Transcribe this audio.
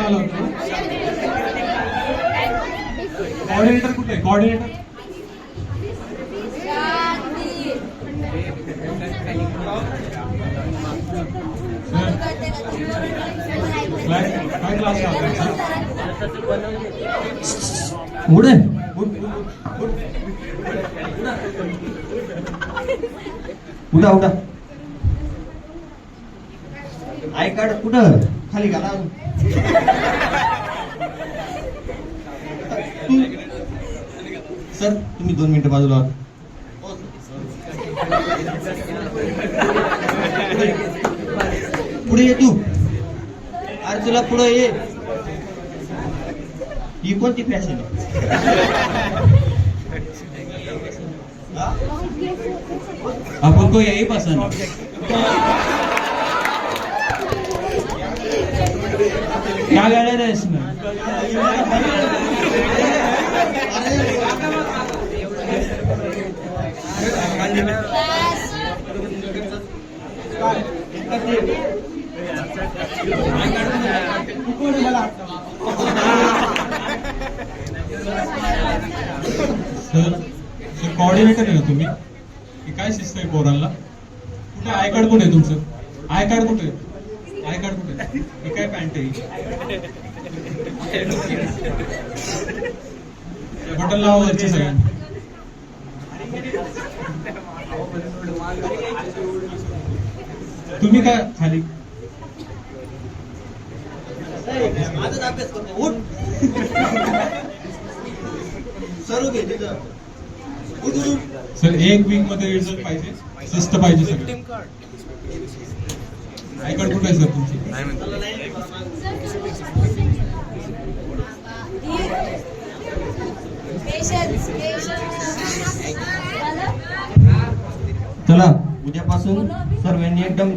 कुठे आला होता? कोऑर्डिनेटर कुठे आहे? कोऑर्डिनेटर काय क्लास पुढे उठा उठा. आय कार्ड कुठं खाली घाला. सर तुम्ही 2 मिनिटं बाजूला व्हा. पुढे ये तू. अरे तुला पुढे ये. ही कोणती फॅशन आहे? आपण को यही पसंद है. क्या गलत है इसमें? सर कोऑर्डिनेटर आहे ना तुम्ही? की काय शिस्त आहे पोरांना? कुठे आय कार्ड कुठे आहे तुमचं? आय कार्ड कुठे आहे? आय कार्ड कुठे आहे? ही काय पॅन्ट आहे? बटन लावा वरचे सगळ्यांनी. तुम्ही काय खाली माझाच अभ्यास करतो. उठ. सर्व घे तिथं. उठ उठ. सर 1 वीक मध्ये रिझल्ट पाहिजे, शिस्त पाहिजे सगळं. आय कार्ड कुठे आहे सर तुमची? चला उद्यापासून सर्वांनी एकदम